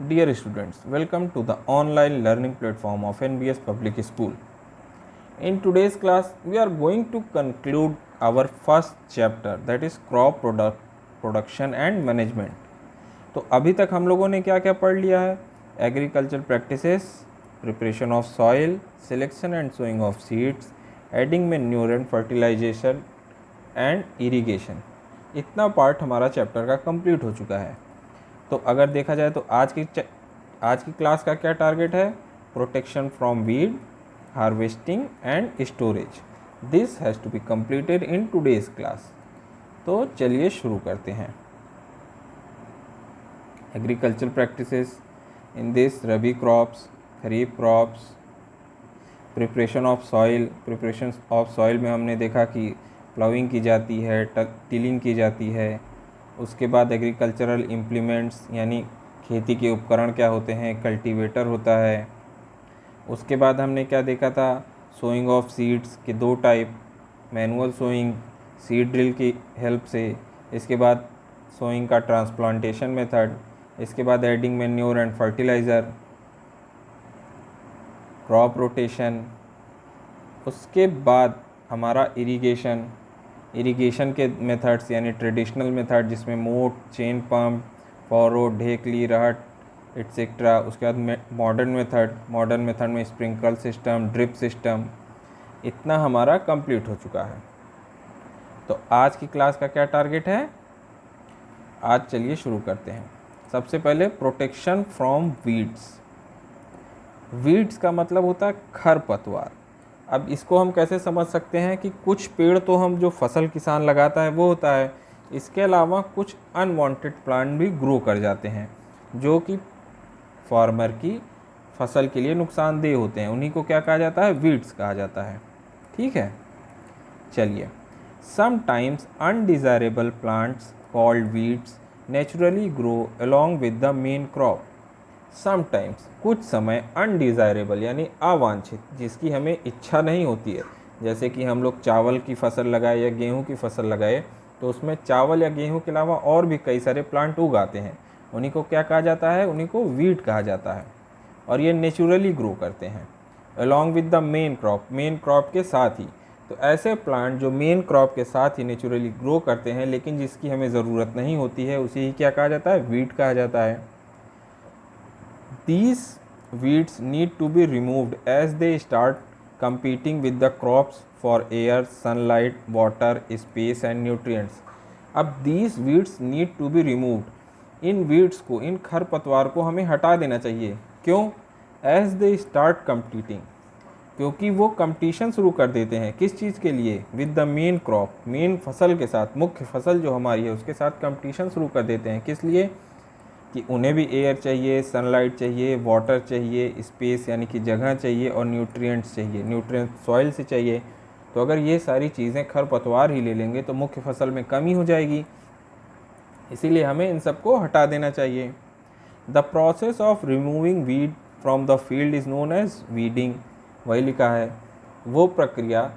Dear students, welcome to the online learning platform of NBS Public School. In today's class, we are going to conclude our first chapter, that is crop production and management. तो अभी तक हम लोगों ने क्या क्या पढ़ लिया है? Agriculture practices, preparation of soil, selection and sowing of seeds, adding manure and fertilization and irrigation. इतना पार्ट हमारा चैप्टर का कंप्लीट हो चुका है। तो अगर देखा जाए तो आज की क्लास का क्या टारगेट है? Protection from weed, harvesting and storage. This has to be completed in today's class. तो चलिए शुरू करते हैं। Agriculture practices in this rabi crops, kharif crops, preparation of soil में हमने देखा कि प्लाउइंग की जाती है, टिलिंग की जाती है। उसके बाद एग्रीकल्चरल इम्प्लीमेंट्स यानी खेती के उपकरण क्या होते हैं? कल्टीवेटर होता है। उसके बाद हमने क्या देखा था? सोइंग ऑफ सीड्स के दो type, manual sowing seed drill की हेल्प से, इसके बाद सोइंग का ट्रांसप्लांटेशन मेथड, इसके बाद adding manure and fertilizer, crop rotation. उसके बाद हमारा इरिगेशन के मेथड्स यानी ट्रेडिशनल मेथड जिसमें मोट, चेन पम्प, फॉरो, ढेकली, रहट एट्सेट्रा। उसके बाद मॉडर्न मेथड में स्प्रिंकल सिस्टम, ड्रिप सिस्टम। इतना हमारा कंप्लीट हो चुका है। तो आज की क्लास का क्या टारगेट है? आज चलिए शुरू करते हैं। सबसे पहले प्रोटेक्शन फ्रॉम वीड्स का मतलब होता है खरपतवार। अब इसको हम कैसे समझ सकते हैं कि कुछ पेड़ तो हम जो फसल किसान लगाता है वो होता है, इसके अलावा कुछ अनवांटेड प्लांट भी ग्रो कर जाते हैं जो कि फार्मर की फसल के लिए नुकसानदेह होते हैं। उन्हीं को क्या कहा जाता है? वीड्स कहा जाता है। ठीक है, चलिए। Sometimes undesirable plants called weeds naturally grow along with the main crop. Sometimes कुछ समय अनडिज़ायरेबल यानी अवांछित, जिसकी हमें इच्छा नहीं होती है। जैसे कि हम लोग चावल की फसल लगाए या गेहूं की फसल लगाए तो उसमें चावल या गेहूं के अलावा और भी कई सारे प्लांट उगाते हैं। उन्हीं को क्या कहा जाता है? उन्हीं को वीड कहा जाता है। और ये नेचुरली ग्रो करते हैं along with the main crop के साथ ही। तो ऐसे प्लांट जो मेन क्रॉप के साथ ही नेचुरली ग्रो करते हैं लेकिन जिसकी हमें ज़रूरत नहीं होती है, उसे ही क्या कहा जाता है? वीड कहा जाता है। These weeds need to be removed as they start competing with the crops for air, sunlight, water, space and nutrients. अब these weeds need to be removed. In weeds को, इन खरपतवार को हमें हटा देना चाहिए। क्यों? As they start competing, क्योंकि वो कंपटीशन शुरू कर देते हैं। किस चीज़ के लिए? With the main crop, main फसल के साथ, मुख्य फसल जो हमारी है उसके साथ कंपटीशन शुरू कर देते हैं। किस लिए? कि उन्हें भी एयर चाहिए, सनलाइट चाहिए, वाटर चाहिए, स्पेस यानी कि जगह चाहिए और न्यूट्रिएंट्स चाहिए, न्यूट्रिएंट सॉइल से चाहिए। तो अगर ये सारी चीज़ें खरपतवार ही ले लेंगे तो मुख्य फसल में कमी हो जाएगी। इसीलिए हमें इन सबको हटा देना चाहिए। The process of removing weed from the field is known as weeding. वही लिखा है, वो प्रक्रिया,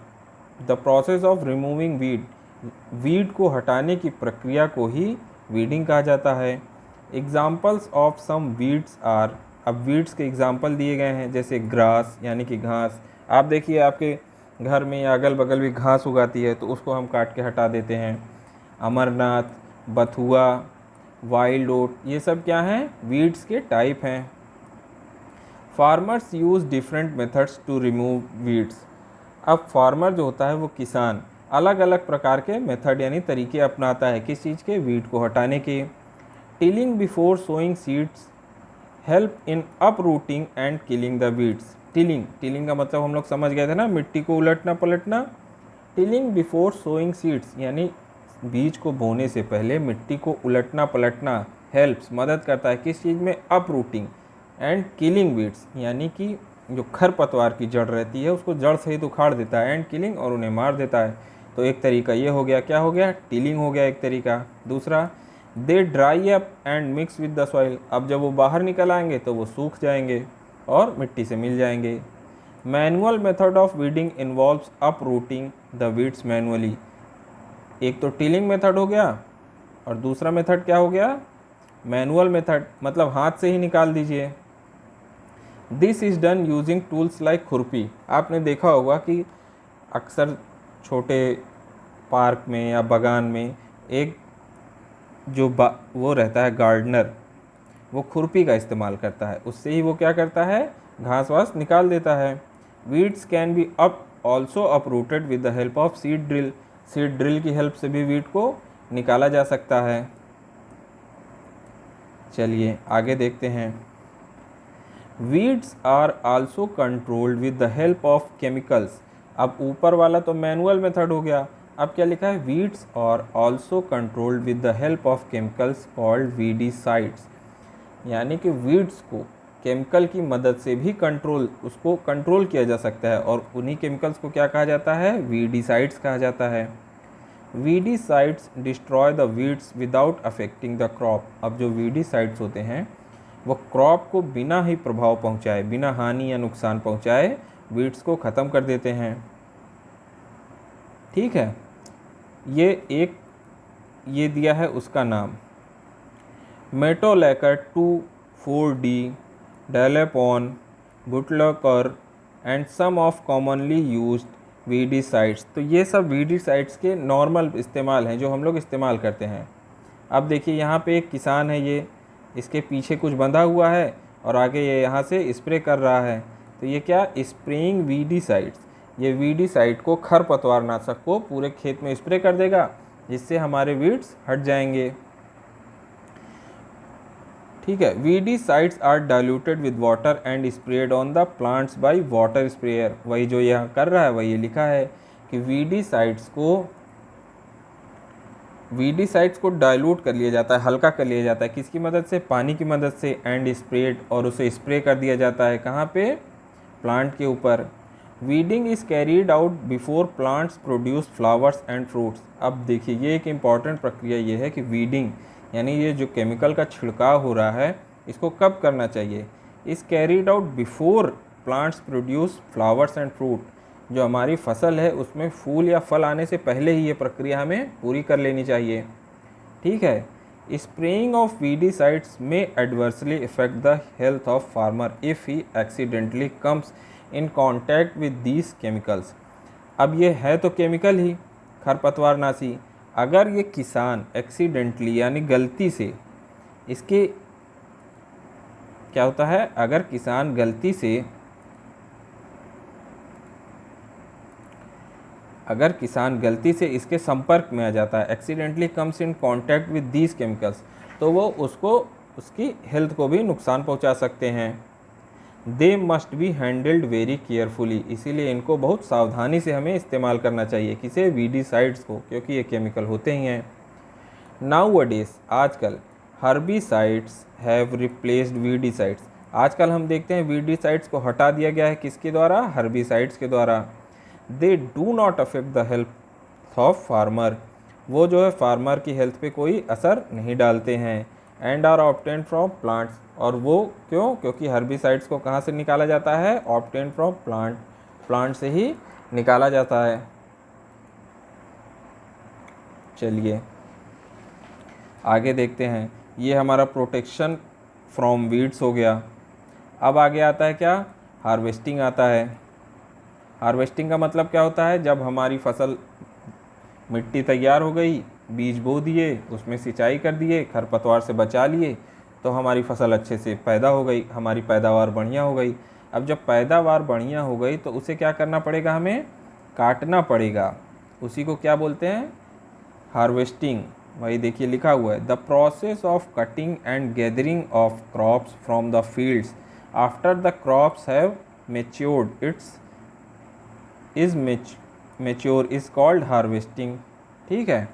the process of removing weed को हटाने की प्रक्रिया को ही वीडिंग कहा जाता है। Examples of some weeds are, अब वीड्स के एग्जाम्पल दिए गए हैं जैसे ग्रास यानी कि घास। आप देखिए आपके घर में या अगल बगल भी घास उगाती है तो उसको हम काट के हटा देते हैं। अमरनाथ, बथुआ, वाइल्ड ओट, ये सब क्या हैं? वीड्स के टाइप हैं। Farmers use different methods to remove weeds. अब फार्मर जो होता है वो किसान अलग अलग प्रकार के मेथड यानी तरीके अपनाता है। किस चीज़ के? वीड को हटाने के। Tilling before sowing seeds help in uprooting and killing the weeds. Tilling का मतलब हम लोग समझ गए थे ना, मिट्टी को उलटना पलटना। टिलिंग बिफोर सोइंग सीड्स यानी बीज को बोने से पहले मिट्टी को उलटना पलटना हेल्प्स, मदद करता है। किस चीज़ में? अपरूटिंग एंड किलिंग वीड्स यानी कि जो खरपतवार की जड़ रहती है उसको जड़ सहित उखाड़ देता है, एंड किलिंग और उन्हें मार देता है। तो एक तरीका ये हो गया, क्या हो गया? टिलिंग हो गया एक तरीका। दूसरा, they dry up and mix with the soil. अब जब वो बाहर निकल आएंगे तो वो सूख जाएंगे और मिट्टी से मिल जाएंगे। Manual method of weeding involves uprooting the weeds manually. एक तो टिलिंग मेथड हो गया और दूसरा मेथड क्या हो गया? मैनुअल मेथड मतलब हाथ से ही निकाल दीजिए। This is done using tools like खुरपी। आपने देखा होगा कि अक्सर छोटे पार्क में या बागान में एक जो वो रहता है गार्डनर, वो खुरपी का इस्तेमाल करता है, उससे ही वो क्या करता है, घास वास निकाल देता है। Weeds can be up also uprooted with the help of seed drill. Seed drill की हेल्प से भी वीड को निकाला जा सकता है। चलिए आगे देखते हैं। Weeds are also controlled with the help of chemicals. अब ऊपर वाला तो मैनुअल मेथड हो गया, अब क्या लिखा है, weeds are also controlled with the help of chemicals called weedicides. यानी कि वीड्स को केमिकल की मदद से भी उसको कंट्रोल किया जा सकता है, और उन्हीं केमिकल्स को क्या कहा जाता है, वीडीसाइड्स कहा जाता है। Weedicides destroy the weeds without affecting the crop. अब जो वीडीसाइड्स होते हैं वो क्रॉप को बिना ही प्रभाव पहुंचाए, बिना हानि या नुकसान पहुंचाए वीड्स को ख़त्म कर देते हैं। ठीक है, ये दिया है उसका नाम metolachlor 2,4-D, dalapon, butachlor and some of commonly used weedicides. तो ये सब वीडीसाइड्स के नॉर्मल इस्तेमाल हैं जो हम लोग इस्तेमाल करते हैं। अब देखिए यहाँ पे एक किसान है, ये इसके पीछे कुछ बंधा हुआ है और आगे ये यहाँ से स्प्रे कर रहा है। तो ये क्या, स्प्रेइंग वीडीसाइड्स। ये वीडीसाइड को खरपतवार नाशक को पूरे खेत में स्प्रे कर देगा, जिससे हमारे वीड्स हट जाएंगे। ठीक है, weedicides are diluted with water and spread on the plants by water sprayer. वही जो यहाँ कर रहा है वही ये लिखा है कि वीडीसाइड्स को डाइल्यूट कर लिया जाता है, हल्का कर लिया जाता है, किसकी मदद से, पानी की मदद से, एंड स्प्रेड, और उसे स्प्रे कर दिया जाता है कहाँ पे, प्लांट के ऊपर। Weeding is carried out before plants produce flowers and fruits. अब देखिए ये एक इम्पॉर्टेंट प्रक्रिया ये है कि वीडिंग यानी ये जो केमिकल का छिड़काव हो रहा है इसको कब करना चाहिए, is carried out before plants produce flowers and fruit. जो हमारी फसल है उसमें फूल या फल आने से पहले ही ये प्रक्रिया हमें पूरी कर लेनी चाहिए। ठीक है, स्प्रेइंग ऑफ वीडीसाइड्स में adversely effect the health of farmer if he accidentally comes in contact with these chemicals. अब ये है तो केमिकल ही, खरपतवारनाशी, अगर ये किसान एक्सीडेंटली यानी गलती से इसके क्या होता है, अगर किसान गलती से इसके संपर्क में आ जाता है, accidentally comes in contact with these chemicals, तो वो उसकी हेल्थ को भी नुकसान पहुंचा सकते हैं। They must be handled very carefully. इसीलिए इनको बहुत सावधानी से हमें इस्तेमाल करना चाहिए, किसे, वीडीसाइड्स को, क्योंकि ये केमिकल होते ही हैं। नाउअडेज, आजकल हर्बिसाइड्स हैव रिप्लेस्ड वीडीसाइड्स। आजकल हम देखते हैं वीडीसाइड्स को हटा दिया गया है, किसके द्वारा, हर्बिसाइड्स के द्वारा। They do not affect the health of farmer. वो जो है फार्मर की हेल्थ पे कोई असर नहीं डालते हैं। And are obtained from plants, और वो क्यों, क्योंकि हर्बिसाइड्स को कहाँ से निकाला जाता है, ऑब्टेन्ड फ्रॉम प्लांट से ही निकाला जाता है। चलिए आगे देखते हैं, ये हमारा प्रोटेक्शन फ्रॉम वीड्स हो गया। अब आगे आता है क्या, हार्वेस्टिंग आता है। हार्वेस्टिंग का मतलब क्या होता है, जब हमारी फसल मिट्टी तैयार हो गई, बीज बो दिए, उसमें सिंचाई कर दिए, खरपतवार से बचा लिए, तो हमारी फसल अच्छे से पैदा हो गई, हमारी पैदावार बढ़िया हो गई। अब जब पैदावार बढ़िया हो गई तो उसे क्या करना पड़ेगा, हमें काटना पड़ेगा। उसी को क्या बोलते हैं, हार्वेस्टिंग। वही देखिए लिखा हुआ है, the process of cutting and gathering of crops from the fields after the crops have matured is called harvesting. ठीक है,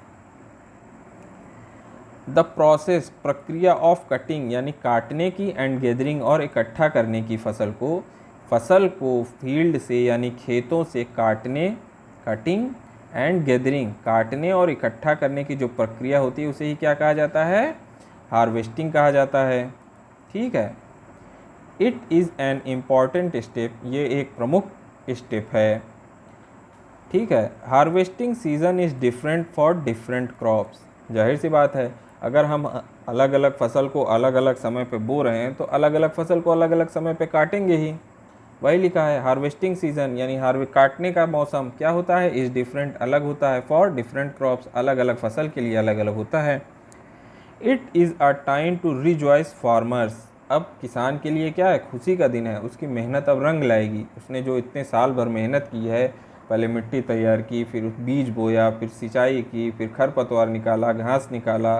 द प्रोसेस, प्रक्रिया ऑफ कटिंग यानी काटने की, एंड गैदरिंग और इकट्ठा करने की, फसल को फील्ड से यानी खेतों से कटिंग एंड गैदरिंग, काटने और इकट्ठा करने की जो प्रक्रिया होती है उसे ही क्या कहा जाता है, हार्वेस्टिंग कहा जाता है। ठीक है, it is an important step, ये एक प्रमुख स्टेप है। ठीक है, harvesting season is different for different crops. जाहिर सी बात है, अगर हम अलग अलग फसल को अलग अलग समय पे बो रहे हैं तो अलग अलग फसल को अलग अलग समय पे काटेंगे ही। वही लिखा है हार्वेस्टिंग सीजन यानी काटने का मौसम क्या होता है, इज डिफरेंट अलग होता है, फॉर डिफरेंट क्रॉप्स अलग अलग फसल के लिए अलग अलग होता है। It is a time to rejoice farmers, अब किसान के लिए क्या है, खुशी का दिन है, उसकी मेहनत अब रंग लाएगी। उसने जो इतने साल भर मेहनत की है, पहले मिट्टी तैयार की, फिर बीज बोया, फिर सिंचाई की, फिर खरपतवार निकाला, घास निकाला,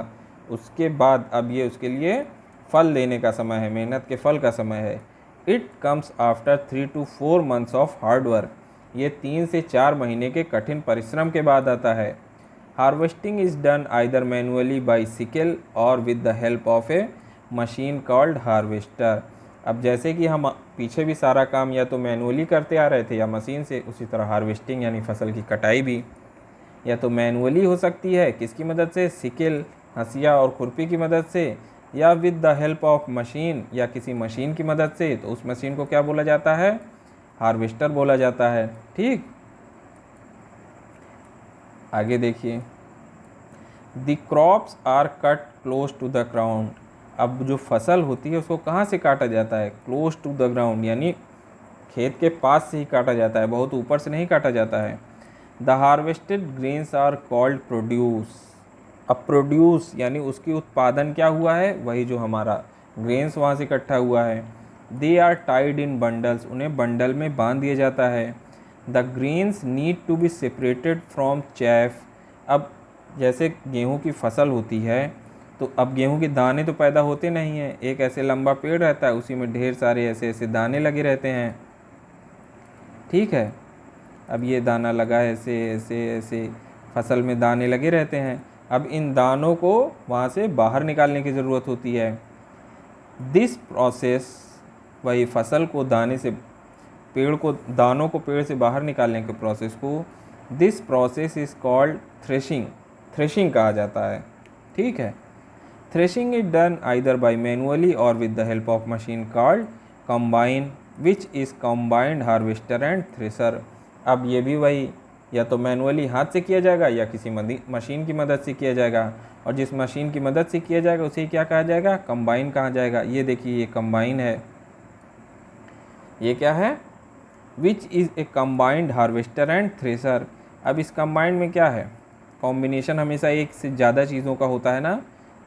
उसके बाद अब ये उसके लिए फल देने का समय है, मेहनत के फल का समय है। It comes after 3 to 4 months of hard work, ये 3 से 4 महीने के कठिन परिश्रम के बाद आता है। Harvesting is done either manually by sickle और with the help of a machine called harvester. अब जैसे कि हम पीछे भी सारा काम या तो मैनुअली करते आ रहे थे या मशीन से, उसी तरह हार्वेस्टिंग यानी फसल की कटाई भी या तो मैनुअली हो सकती है, किसकी मदद से, सिकल हंसिया और खुरपी की मदद से, या with the help of machine या किसी मशीन की मदद से। तो उस मशीन को क्या बोला जाता है, हार्वेस्टर बोला जाता है। ठीक, आगे देखिए, the crops are cut close to the ground, अब जो फसल होती है उसको कहाँ से काटा जाता है, क्लोज टू द ग्राउंड यानी खेत के पास से ही काटा जाता है, बहुत ऊपर से नहीं काटा जाता है। The harvested grains are called produce, अब प्रोड्यूस यानी उसकी उत्पादन क्या हुआ है, वही जो हमारा ग्रेन्स वहाँ से इकट्ठा हुआ है। They are tied in bundles, उन्हें बंडल में बांध दिया जाता है। The grains need to be separated from chaff, अब जैसे गेहूं की फसल होती है तो अब गेहूं के दाने तो पैदा होते नहीं हैं, एक ऐसे लंबा पेड़ रहता है, उसी में ढेर सारे ऐसे ऐसे दाने लगे रहते हैं। ठीक है, अब ये दाना लगा है, ऐसे ऐसे ऐसे फसल में दाने लगे रहते हैं। अब इन दानों को वहाँ से बाहर निकालने की ज़रूरत होती है। दिस प्रोसेस, वही फसल को दाने से, पेड़ को, दानों को पेड़ से बाहर निकालने के प्रोसेस को, this process is called threshing, threshing कहा जाता है। ठीक है, threshing is done either by manually और with the help of machine called combine which is combined harvester and thresher, अब ये भी वही या तो मैनुअली हाथ से किया जाएगा या किसी मशीन की मदद से किया जाएगा, और जिस मशीन की मदद से किया जाएगा उसे क्या कहा जाएगा, कंबाइन कहा जाएगा। ये देखिए ये कंबाइन है, ये क्या है, which is a combined harvester and thresher. अब इस कंबाइंड में क्या है, कॉम्बिनेशन हमेशा एक से ज़्यादा चीज़ों का होता है ना,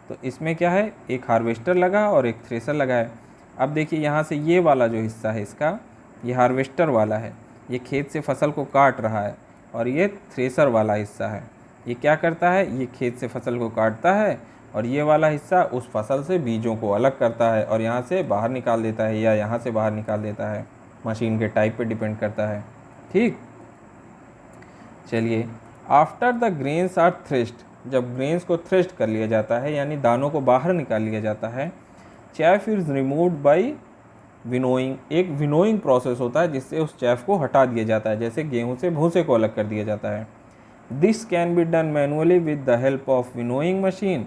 तो इसमें क्या है, एक हार्वेस्टर लगा और एक थ्रेसर लगा है। अब देखिए यहाँ से ये वाला जो हिस्सा है इसका, ये हार्वेस्टर वाला है, ये खेत से फसल को काट रहा है, और ये थ्रेसर वाला हिस्सा है, ये क्या करता है, ये खेत से फसल को काटता है, और ये वाला हिस्सा उस फसल से बीजों को अलग करता है और यहाँ से बाहर निकाल देता है या यहाँ से बाहर निकाल देता है, मशीन के टाइप पे डिपेंड करता है। ठीक, चलिए, आफ्टर द ग्रेन्स आर थ्रेस्ड, जब ग्रेन्स को थ्रेस्ट कर लिया जाता है यानी दानों को बाहर निकाल लिया जाता है, chaff is removed by winnowing, एक विनोइंग प्रोसेस होता है जिससे उस चैफ को हटा दिया जाता है, जैसे गेहूं से भूसे को अलग कर दिया जाता है। This can be done manually with the help of winnowing machine,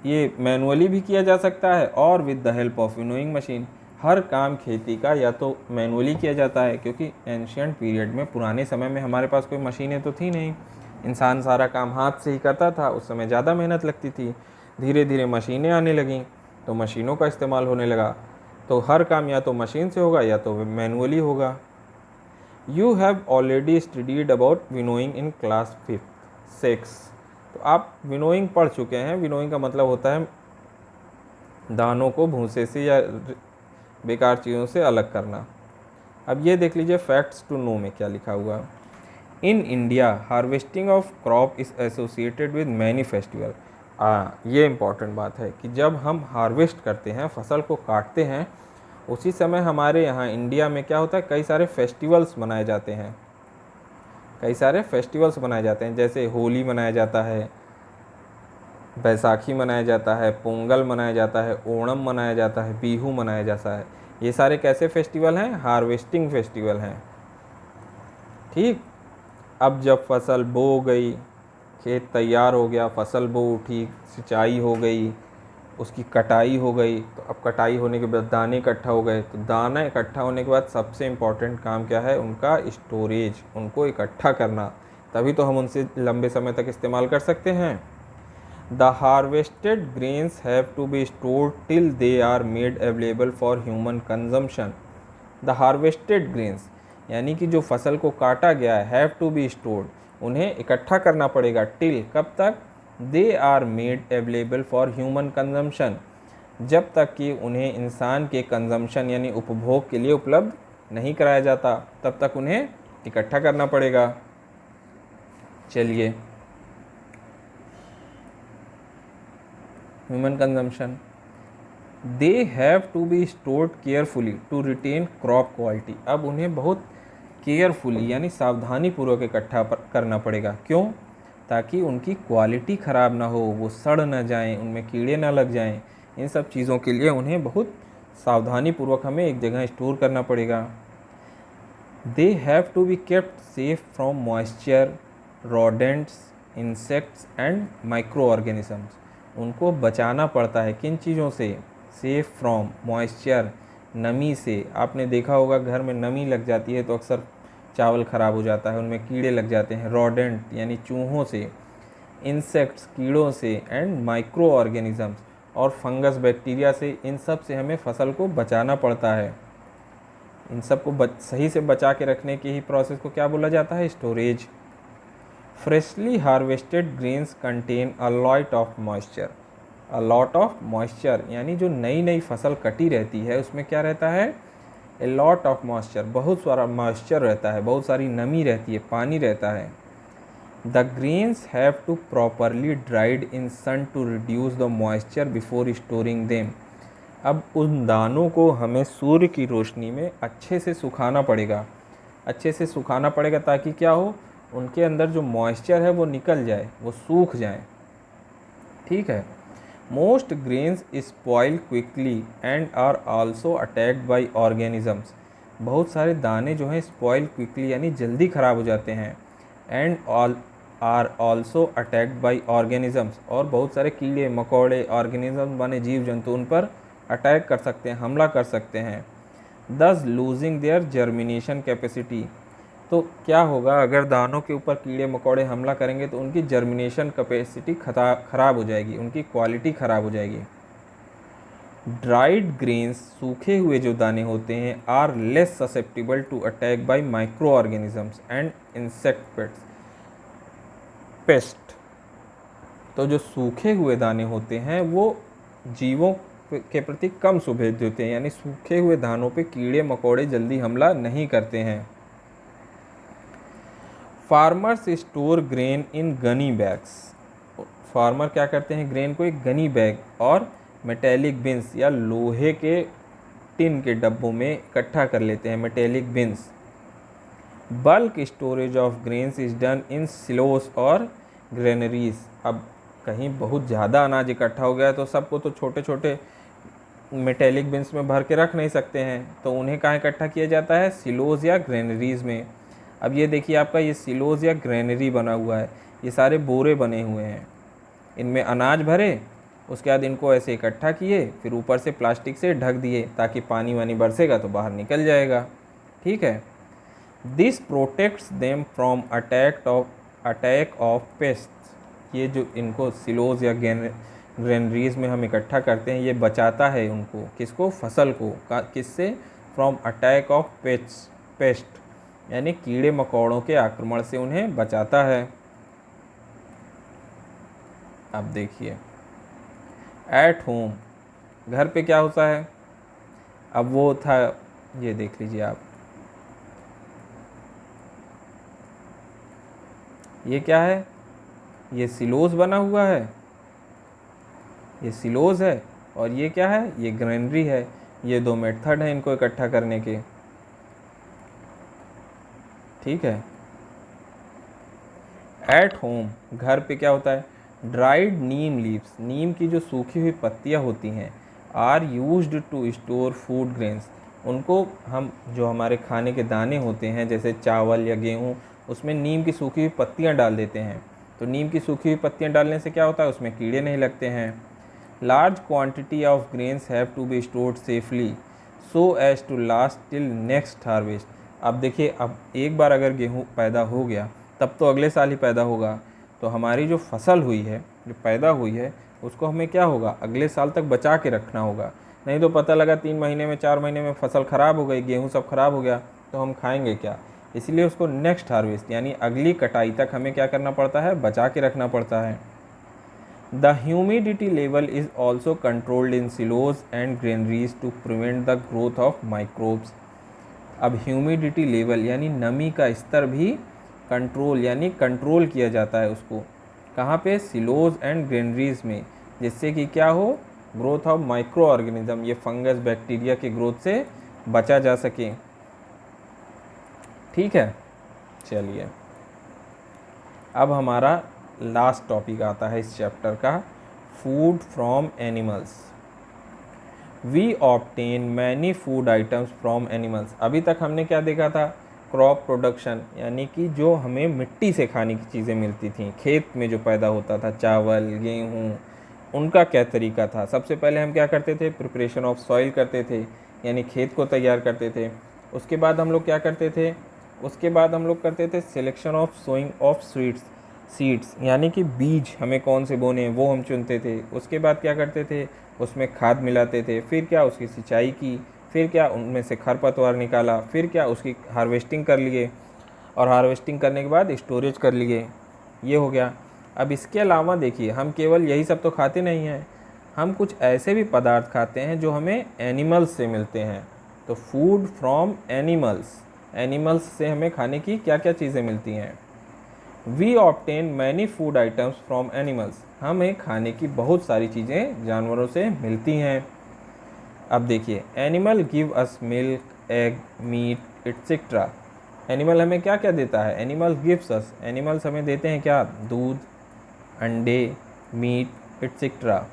ये मैनुअली भी किया जा सकता है और with the help of winnowing machine. हर काम खेती का या तो मैनुअली किया जाता है, क्योंकि एंशियंट पीरियड में, पुराने समय में हमारे पास कोई मशीनें तो थी नहीं, इंसान सारा काम हाथ से ही करता था, उस समय ज़्यादा मेहनत लगती थी। धीरे धीरे मशीनें आने लगीं तो मशीनों का इस्तेमाल होने लगा, तो हर काम या तो मशीन से होगा या तो मैनुअली होगा। You have already studied about winnowing in class 5, 6, तो आप विनोइंग पढ़ चुके हैं। विनोइंग का मतलब होता है दानों को भूसे से या बेकार चीज़ों से अलग करना। अब ये देख लीजिए फैक्ट्स टू नो में क्या लिखा हुआ। In India harvesting of crop is associated with many festival, ये इम्पॉर्टेंट बात है कि जब हम हार्वेस्ट करते हैं, फसल को काटते हैं, उसी समय हमारे यहाँ इंडिया में क्या होता है, कई सारे फेस्टिवल्स मनाए जाते हैं, कई सारे फेस्टिवल्स मनाए जाते हैं, जैसे होली मनाया जाता है, बैसाखी मनाया जाता है, पोंगल मनाया जाता है, ओणम मनाया जाता है, बिहू मनाया जाता है। ये सारे कैसे फेस्टिवल हैं, हार्वेस्टिंग फेस्टिवल हैं। ठीक, अब जब फसल बो गई, खेत तैयार हो गया, फसल बो उठी, सिंचाई हो गई, उसकी कटाई हो गई, तो अब कटाई होने के बाद दाने इकट्ठा हो गए, तो दाना इकट्ठा होने के बाद सबसे इम्पॉर्टेंट काम क्या है, उनका स्टोरेज, उनको इकट्ठा करना, तभी तो हम उनसे लंबे समय तक इस्तेमाल कर सकते हैं। The harvested grains have to be stored till they are made available for human consumption. The harvested grains यानी कि जो फसल को काटा गया है, हैव टू बी स्टोर्ड, उन्हें इकट्ठा करना पड़ेगा, टिल कब तक, they are made available for human consumption, जब तक कि उन्हें इंसान के कंजम्पशन यानी उपभोग के लिए उपलब्ध नहीं कराया जाता, तब तक उन्हें इकट्ठा करना पड़ेगा। चलिए, human consumption, they have to be stored carefully to retain crop quality. अब उन्हें बहुत केयरफुली यानी सावधानी पूर्वक इकट्ठा करना पड़ेगा। क्यों? ताकि उनकी क्वालिटी ख़राब ना हो, वो सड़ ना जाएं, उनमें कीड़े ना लग जाएं। इन सब चीज़ों के लिए उन्हें बहुत सावधानी पूर्वक हमें एक जगह स्टोर करना पड़ेगा। They have to be kept safe from moisture, rodents, insects and micro organisms. उनको बचाना पड़ता है किन चीज़ों से? सेफ फ्रॉम मॉइस्चर, नमी से। आपने देखा होगा घर में नमी लग जाती है तो अक्सर चावल ख़राब हो जाता है, उनमें कीड़े लग जाते हैं। रोडेंट यानी चूहों से, इंसेक्ट्स कीड़ों से, एंड माइक्रो ऑर्गेनिजम्स और फंगस बैक्टीरिया से। इन सब से हमें फसल को बचाना पड़ता है। इन सब को सही से बचा के रखने की ही प्रोसेस को क्या बोला जाता है? Storage. Freshly harvested grains contain a lot of moisture. A lot of moisture यानी जो नई नई फसल कटी रहती है उसमें क्या रहता है? ए लॉट ऑफ मॉइस्चर, बहुत सारा मॉइस्चर रहता है, बहुत सारी नमी रहती है, पानी रहता है। The grains have to properly dried in sun to reduce the moisture before storing them. अब उन दानों को हमें सूर्य की रोशनी में अच्छे से सुखाना पड़ेगा, अच्छे से सुखाना पड़ेगा ताकि क्या हो, उनके अंदर जो मॉइस्चर है वो निकल जाए, वो सूख जाए। ठीक है। Most grains spoil quickly and are also attacked by organisms. बहुत सारे दाने जो हैं स्पॉइल क्विकली यानी जल्दी ख़राब हो जाते हैं। And are also attacked by organisms, और बहुत सारे कीड़े मकोड़े, ऑर्गेनिज्म बने जीव जंतु उन पर अटैक कर सकते हैं, हमला कर सकते हैं। दस लूजिंग देयर जर्मिनेशन कैपेसिटी। तो क्या होगा अगर दानों के ऊपर कीड़े मकोड़े हमला करेंगे तो उनकी जर्मिनेशन कैपेसिटी ख़राब हो जाएगी, उनकी क्वालिटी ख़राब हो जाएगी। ड्राइड ग्रेन्स, सूखे हुए जो दाने होते हैं, are less susceptible to attack by micro organisms and insect pest. तो जो सूखे हुए दाने होते हैं वो जीवों के प्रति कम सुभेद्य होते हैं, यानी सूखे हुए दानों पे कीड़े मकोड़े जल्दी हमला नहीं करते हैं। Farmers store grain in gunny bags. Farmer क्या करते हैं? ग्रेन को एक गनी बैग और मेटेलिक बिन्स या लोहे के टिन के डब्बों में इकट्ठा कर लेते हैं, metallic beans. Bulk storage of grains is done in silos और ग्रेनरीज। अब कहीं बहुत ज़्यादा अनाज इकट्ठा हो गया तो सबको तो छोटे छोटे मेटेलिक बिन्स में भर के रख नहीं सकते हैं, तो उन्हें कहाँ इकट्ठा किया जाता है? सिलोज या ग्रेनरीज में। अब ये देखिए आपका ये सिलोज या ग्रेनरी बना हुआ है, ये सारे बोरे बने हुए हैं, इनमें अनाज भरे, उसके बाद इनको ऐसे इकट्ठा किए, फिर ऊपर से प्लास्टिक से ढक दिए ताकि पानी वानी बरसेगा तो बाहर निकल जाएगा। ठीक है। This protects them from attack of paste. ये जो इनको सिलोज या ग्रेनरीज में हम इकट्ठा करते हैं, ये बचाता है उनको, किसको? फसल को। किससे? फ्रॉम अटैक ऑफ पेस्ट यानी कीड़े मकोड़ों के आक्रमण से उन्हें बचाता है। अब देखिए एट होम, घर पे क्या होता है? अब वो था, ये देख लीजिए आप, ये क्या है? ये सिलोज बना हुआ है, ये सिलोज है, और ये क्या है? ये ग्रेनरी है। ये दो मेथड हैं इनको इकट्ठा करने के। ठीक है। एट होम, घर पे क्या होता है? ड्राइड नीम लीव्स, नीम की जो सूखी हुई पत्तियां होती हैं, are used to store food grains. उनको हम जो हमारे खाने के दाने होते हैं जैसे चावल या गेहूँ, उसमें नीम की सूखी हुई पत्तियां डाल देते हैं। तो नीम की सूखी हुई पत्तियां डालने से क्या होता है? उसमें कीड़े नहीं लगते हैं। Large quantity of grains have to be stored safely so as to last till next harvest. अब देखिए, अब एक बार अगर गेहूँ पैदा हो गया तब तो अगले साल ही पैदा होगा, तो हमारी जो फसल हुई है जो पैदा हुई है उसको हमें क्या होगा, अगले साल तक बचा के रखना होगा। नहीं तो पता लगा 3 महीने में 4 महीने में फसल ख़राब हो गई, गेहूँ सब खराब हो गया, तो हम खाएंगे क्या। इसलिए उसको नेक्स्ट हार्वेस्ट यानी अगली कटाई तक हमें क्या करना पड़ता है, बचा के रखना पड़ता है। The humidity level is also controlled in silos and granaries to prevent the growth of microbes. अब ह्यूमिडिटी लेवल यानी नमी का स्तर भी कंट्रोल यानी कंट्रोल किया जाता है उसको, कहाँ पे, सिलोज एंड ग्रेनरीज में, जिससे कि क्या हो, ग्रोथ ऑफ माइक्रो ऑर्गेनिज्म, ये फंगस बैक्टीरिया के ग्रोथ से बचा जा सके। ठीक है, चलिए अब हमारा लास्ट टॉपिक आता है इस चैप्टर का, food from animals. We obtain many food items from animals. अभी तक हमने क्या देखा था, क्रॉप प्रोडक्शन यानी कि जो हमें मिट्टी से खाने की चीज़ें मिलती थी, खेत में जो पैदा होता था, चावल गेहूँ, उनका क्या तरीका था। सबसे पहले हम क्या करते थे, प्रिपरेशन ऑफ सॉइल करते थे, यानी खेत को तैयार करते थे। उसके बाद हम लोग क्या करते थे, उसके बाद हम लोग करते थे selection of sowing of seeds, यानी कि बीज हमें कौन से बोने हैं वो हम चुनते थे। उसके बाद क्या करते थे, उसमें खाद मिलाते थे, फिर क्या उसकी सिंचाई की, फिर क्या उनमें से खरपतवार निकाला, फिर क्या उसकी हार्वेस्टिंग कर लिए, और हार्वेस्टिंग करने के बाद स्टोरेज कर लिए, ये हो गया। अब इसके अलावा देखिए, हम केवल यही सब तो खाते नहीं हैं, हम कुछ ऐसे भी पदार्थ खाते हैं जो हमें एनिमल्स से मिलते हैं। तो फूड फ्रॉम एनिमल्स, एनिमल्स से हमें खाने की क्या क्या चीज़ें मिलती हैं। We obtain many food items from animals, हमें खाने की बहुत सारी चीज़ें जानवरों से मिलती हैं। अब देखिए, animal give us milk, egg, meat etcetera. Animal हमें क्या क्या देता है, एनिमल गिव्स अस, एनिमल्स हमें देते हैं क्या, दूध, अंडे, meat etcetera.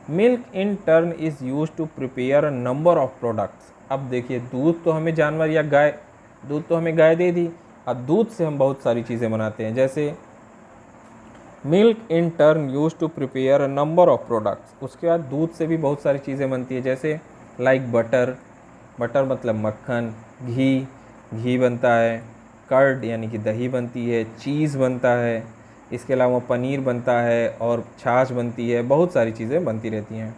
Milk in turn is use to prepare a number of products. अब देखिए, दूध तो हमें जानवर या गाय, दूध तो हमें गाय दे दी, अब दूध से हम बहुत सारी चीज़ें बनाते हैं, जैसे milk in turn use to prepare a number of products. उसके बाद दूध से भी बहुत सारी चीज़ें बनती है, जैसे लाइक बटर, बटर मतलब मक्खन, घी बनता है, कर्ड यानी कि दही बनती है, चीज़ बनता है, इसके अलावा पनीर बनता है और छाछ बनती है, बहुत सारी चीज़ें बनती रहती हैं।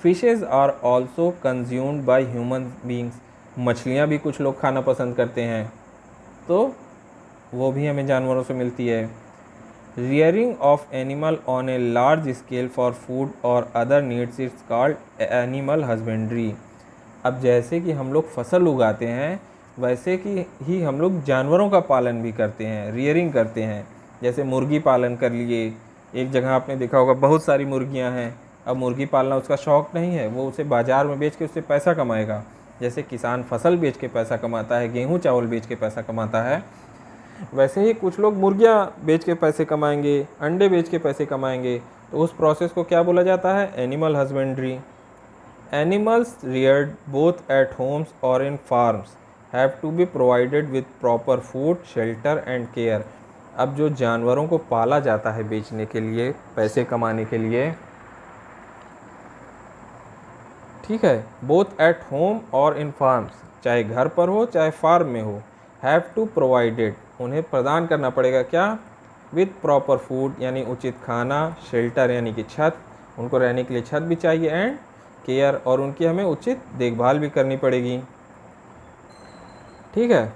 Fishes are also consumed by human beings, मछलियाँ भी कुछ लोग खाना पसंद करते हैं, तो वो भी हमें जानवरों से मिलती है। Rearing of animal on a large scale for food और other needs is called animal husbandry. अब जैसे कि हम लोग फसल उगाते हैं, वैसे कि ही हम लोग जानवरों का पालन भी करते हैं, रियरिंग करते हैं। जैसे मुर्गी पालन कर लिए, एक जगह आपने देखा होगा बहुत सारी मुर्गियां हैं, अब मुर्गी पालना उसका शौक़ नहीं है, वो उसे बाज़ार में बेच के उससे पैसा कमाएगा। जैसे किसान फसल बेच के पैसा कमाता है, गेहूँ चावल बेच के पैसा कमाता है, वैसे ही कुछ लोग मुर्गियाँ बेच के पैसे कमाएंगे, अंडे बेच के पैसे कमाएंगे। तो उस प्रोसेस को क्या बोला जाता है, animal husbandry. Animals reared both at homes और in farms have to be provided with proper food, shelter and care. अब जो जानवरों को पाला जाता है बेचने के लिए, पैसे कमाने के लिए, ठीक है, बोथ एट होम और इन फार्म्स, चाहे घर पर हो चाहे फार्म में हो, हैव टू प्रोवाइडेड, उन्हें प्रदान करना पड़ेगा क्या, विथ प्रॉपर फूड यानी उचित खाना, शेल्टर यानी कि छत, उनको रहने के लिए छत भी चाहिए, एंड केयर, और उनकी हमें उचित देखभाल भी करनी पड़ेगी। ठीक है,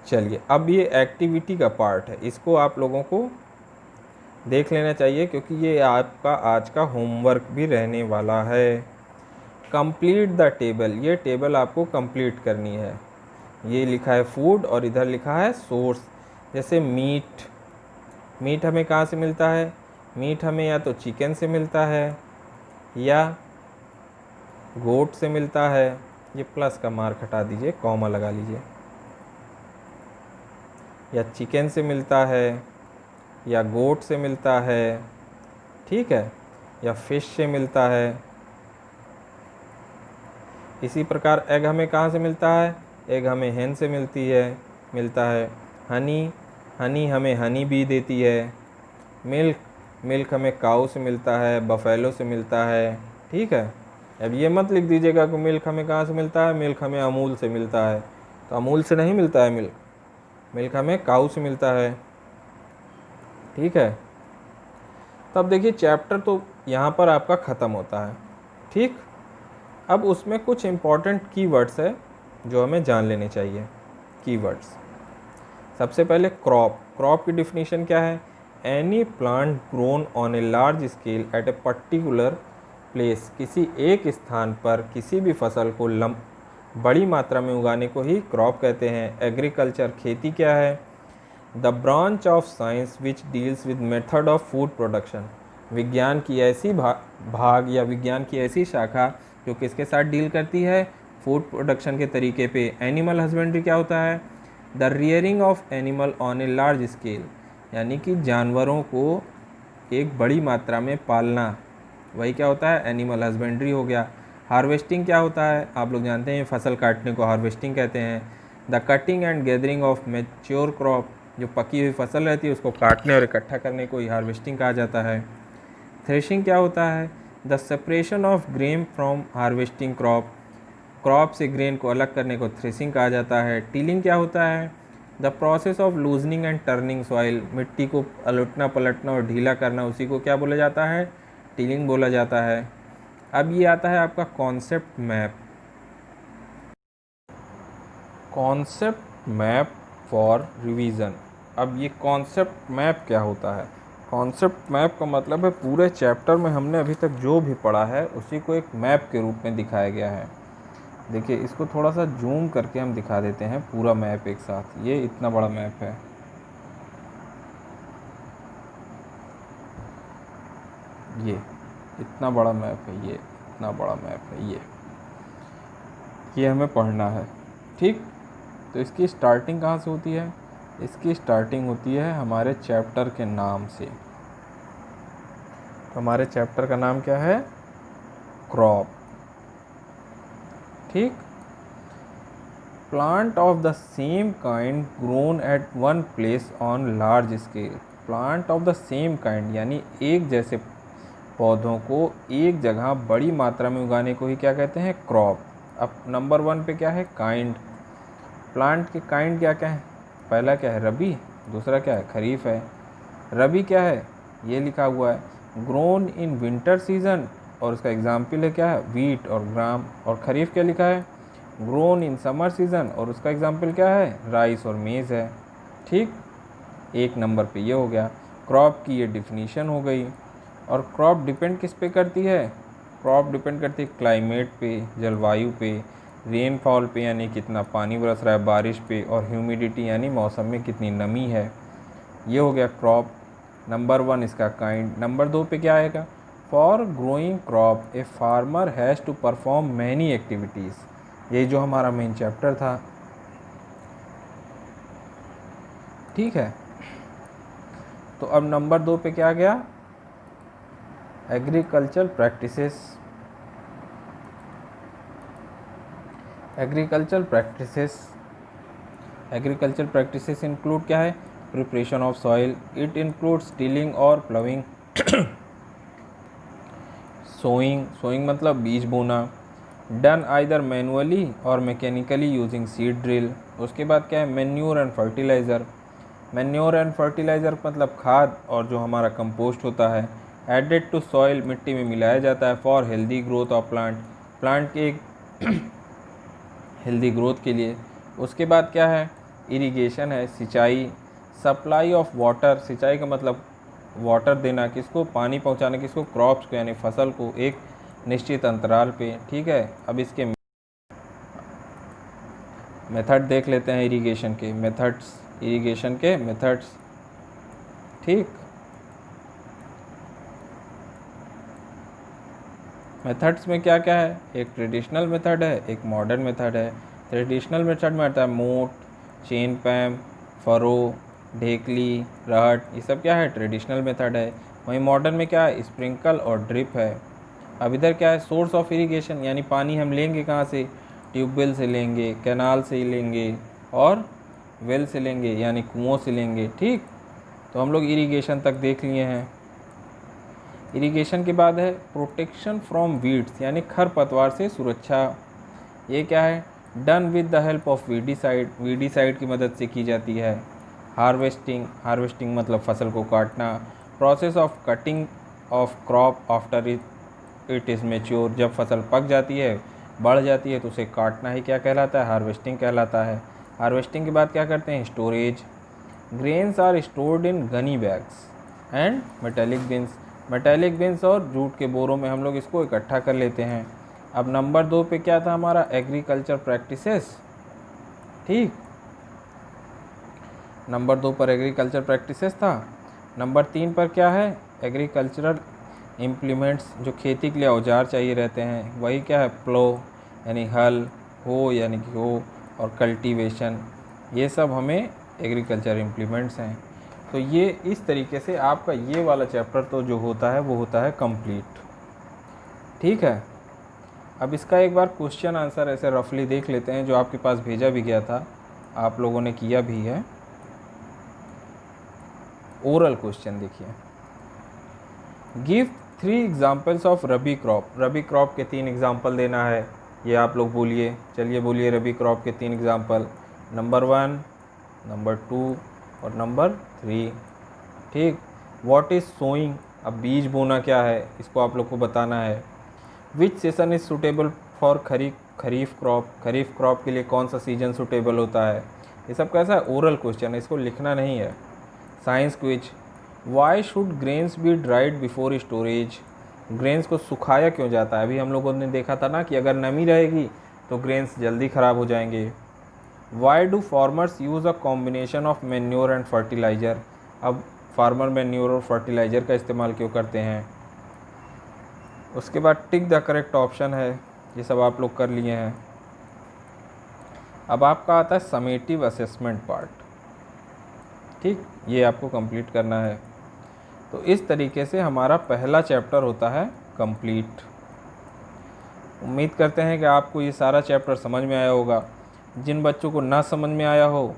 चलिए अब ये एक्टिविटी का पार्ट है, इसको आप लोगों को देख लेना चाहिए क्योंकि ये आपका आज का होमवर्क भी रहने वाला है। कंप्लीट द टेबल, ये टेबल आपको कंप्लीट करनी है। ये लिखा है फूड और इधर लिखा है सोर्स। जैसे मीट, मीट हमें कहाँ से मिलता है, मीट हमें या तो चिकन से मिलता है या गोट से मिलता है, ये प्लस का मार्क हटा दीजिए, कॉमा लगा लीजिए, या चिकन से मिलता है या गोट से मिलता है, ठीक है, या फिश से मिलता है। इसी प्रकार एग हमें कहाँ से मिलता है, एग हमें hen से मिलता है। हनी हमें हनी बी देती है। मिल्क हमें काऊ से मिलता है, बफेलो से मिलता है, ठीक है। अब ये मत लिख दीजिएगा कि मिल्क हमें कहाँ से मिलता है, मिल्क हमें अमूल से मिलता है, तो अमूल से नहीं मिलता है मिल्क, मिल्क हमें काऊ से मिलता है, ठीक है। तब देखिए चैप्टर तो यहाँ पर आपका ख़त्म होता है। ठीक, अब उसमें कुछ इम्पॉर्टेंट कीवर्ड्स है जो हमें जान लेने चाहिए। कीवर्ड्स, सबसे पहले क्रॉप। क्रॉप की डिफिनीशन क्या है? Any plant grown on a large scale eight a particular place. किसी एक स्थान पर किसी भी फसल को बड़ी मात्रा में उगाने को ही क्रॉप कहते हैं। एग्रीकल्चर, खेती क्या है? The branch of science which deals with method of food production. विज्ञान की ऐसी भाग या विज्ञान की ऐसी शाखा जो किसके साथ डील करती है? फूड प्रोडक्शन के तरीके पे। एनिमल हस्बेंड्री क्या होता है? The rearing of animal on a large scale, यानी कि जानवरों को एक बड़ी मात्रा में पालना, वही क्या होता है? एनिमल हस्बेंड्री हो गया। हार्वेस्टिंग क्या होता है? आप लोग जानते हैं फसल काटने को हार्वेस्टिंग कहते हैं। The cutting and gathering of mature crop, जो पकी हुई फसल रहती है उसको काटने और इकट्ठा करने को ही हार्वेस्टिंग कहा जाता है। थ्रेशिंग क्या होता है? The separation of grain from harvesting crop, crop से ग्रेन को अलग करने को थ्रेशिंग कहा जाता है। टीलिंग क्या होता है? The process of loosening and turning soil, मिट्टी को अलटना पलटना और ढीला करना, उसी को क्या बोला जाता है? टीलिंग बोला जाता है। अब ये आता है आपका concept map. Concept map for revision. अब ये कॉन्सेप्ट मैप क्या होता है? कॉन्सेप्ट मैप का मतलब है पूरे चैप्टर में हमने अभी तक जो भी पढ़ा है उसी को एक मैप के रूप में दिखाया गया है। देखिए इसको थोड़ा सा जूम करके हम दिखा देते हैं पूरा मैप एक साथ। ये इतना बड़ा मैप है, ये इतना बड़ा मैप है, ये इतना बड़ा मैप है, ये हमें पढ़ना है। ठीक, तो इसकी स्टार्टिंग कहाँ से होती है? इसकी स्टार्टिंग होती है हमारे चैप्टर के नाम से। तो हमारे चैप्टर का नाम क्या है? क्रॉप। ठीक, plant of the same kind grown at one place on large scale. Plant of the same kind यानी एक जैसे पौधों को एक जगह बड़ी मात्रा में उगाने को ही क्या कहते हैं? क्रॉप। अब नंबर 1 पे क्या है? काइंड। प्लांट के काइंड क्या क्या है? पहला क्या है? रबी। दूसरा क्या है? खरीफ है। रबी क्या है? ये लिखा हुआ है ग्रोन इन विंटर सीजन, और उसका एग्जाम्पल है क्या है? वीट और ग्राम। और खरीफ क्या लिखा है? ग्रोन इन समर सीजन, और उसका एग्जाम्पल क्या है? राइस और मेज़ है। ठीक, 1 नंबर पे ये हो गया। क्रॉप की ये डिफिनीशन हो गई। और क्रॉप डिपेंड किस पे करती है? क्रॉप डिपेंड करती है क्लाइमेट पे, जलवायु पे, रेनफॉल पे यानी कितना पानी बरस रहा है, बारिश पे, और ह्यूमिडिटी यानी मौसम में कितनी नमी है। ये हो गया क्रॉप। नंबर 1 इसका काइंड। नंबर 2 पे क्या आएगा? For growing crop a farmer has to perform many activities. ये जो हमारा मेन चैप्टर था। ठीक है, तो अब नंबर 2 पे क्या आ गया? Agriculture practices. Agriculture practices include क्या है? Preparation of soil, it includes tilling और प्लविंग, सोइंग मतलब बीज बोना, डन आइदर मैनुअली और मैकेनिकली यूजिंग सीड ड्रिल। उसके बाद क्या है? Manure and fertiliser. Manure and fertiliser मतलब खाद और जो हमारा कंपोस्ट होता है, एडेड टू सॉइल, मिट्टी में मिलाया जाता है, for healthy growth of plant, plant के एक हेल्दी ग्रोथ के लिए। उसके बाद क्या है? इरिगेशन है, सिंचाई, सप्लाई ऑफ वाटर। सिंचाई का मतलब वाटर देना, किसको? पानी पहुंचाना, किसको? क्रॉप्स को यानी फसल को एक निश्चित अंतराल पे। ठीक है, अब इसके मेथड देख लेते हैं। इरिगेशन के मेथड्स। ठीक, मेथड्स में क्या क्या है? एक ट्रेडिशनल मेथड है, एक मॉडर्न मेथड है। ट्रेडिशनल मेथड में आता है मोट, चेन पैम, फरो, ढेकली, रहट, ये सब क्या है? ट्रेडिशनल मेथड है। वहीं मॉडर्न में क्या है? स्प्रिंकल और ड्रिप है। अब इधर क्या है? सोर्स ऑफ इरिगेशन, यानी पानी हम लेंगे कहाँ से? ट्यूबवेल से लेंगे, कैनाल से लेंगे, और वेल से लेंगे यानी कुओं से लेंगे। ठीक, तो हम लोग इरिगेशन तक देख लिए हैं। इरिगेशन के बाद है प्रोटेक्शन फ्रॉम वीड्स, यानी खरपतवार से सुरक्षा। ये क्या है? Done with the help of weedicide की मदद से की जाती है। हार्वेस्टिंग मतलब फसल को काटना। Process of cutting of crop after it is mature. जब फसल पक जाती है, बढ़ जाती है, तो उसे काटना ही क्या कहलाता है? हार्वेस्टिंग कहलाता है। हार्वेस्टिंग के बाद क्या करते हैं? Storage. Grains are stored in gunny bags and metallic bins. Metallic bins और जूट के बोरों में हम लोग इसको इकट्ठा कर लेते हैं। अब नंबर 2 पे क्या था हमारा? Agriculture practices. ठीक, नंबर 2 पर एग्रीकल्चर प्रैक्टिसेस था। नंबर 3 पर क्या है? एग्रीकल्चरल इम्प्लीमेंट्स, जो खेती के लिए औजार चाहिए रहते हैं। वही क्या है? प्लो यानी हल, हो यानी कि हो, और कल्टीवेशन, ये सब हमें एग्रीकल्चर इम्प्लीमेंट्स हैं। तो ये इस तरीके से आपका ये वाला चैप्टर तो जो होता है वो होता है कंप्लीट। ठीक है, अब इसका एक बार क्वेश्चन आंसर ऐसे रफली देख लेते हैं, जो आपके पास भेजा भी गया था, आप लोगों ने किया भी है। ओरल क्वेश्चन देखिए, give 3 examples of rabi crop. Rabi crop के 3 एग्जाम्पल देना है, ये आप लोग बोलिए। चलिए बोलिए रबी क्रॉप के 3 एग्जाम्पल, नंबर 1, नंबर 2 और नंबर 3। ठीक, व्हाट इज़ सोइंग, अब बीज बोना क्या है, इसको आप लोग को बताना है। विच session is suitable for kharif crop, kharif crop के लिए कौन सा सीजन सुटेबल होता है। ये सब कैसा है? ओरल क्वेश्चन है, इसको लिखना नहीं है। Science quiz, why should grains be dried before storage. Grains को सुखाया क्यों जाता है? अभी हम लोगों ने देखा था ना कि अगर नमी रहेगी तो ग्रेन्स जल्दी ख़राब हो जाएंगे। Why do farmers use a combination of manure and fertiliser. अब फार्मर मैन्योर और फर्टिलाइज़र का इस्तेमाल क्यों करते हैं। उसके बाद टिक द करेक्ट ऑप्शन है, ये सब आप लोग कर लिए हैं। अब आपका आता है समेटिव असेसमेंट पार्ट। ठीक, ये आपको कंप्लीट करना है। तो इस तरीके से हमारा पहला चैप्टर होता है कंप्लीट। उम्मीद करते हैं कि आपको ये सारा चैप्टर समझ में आया होगा। जिन बच्चों को ना समझ में आया हो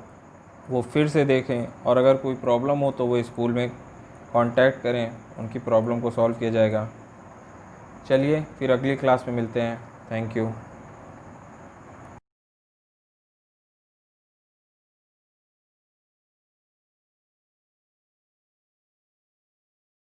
वो फिर से देखें, और अगर कोई प्रॉब्लम हो तो वो स्कूल में कांटेक्ट करें, उनकी प्रॉब्लम को सॉल्व किया जाएगा। चलिए फिर अगली क्लास में मिलते हैं। Thank you.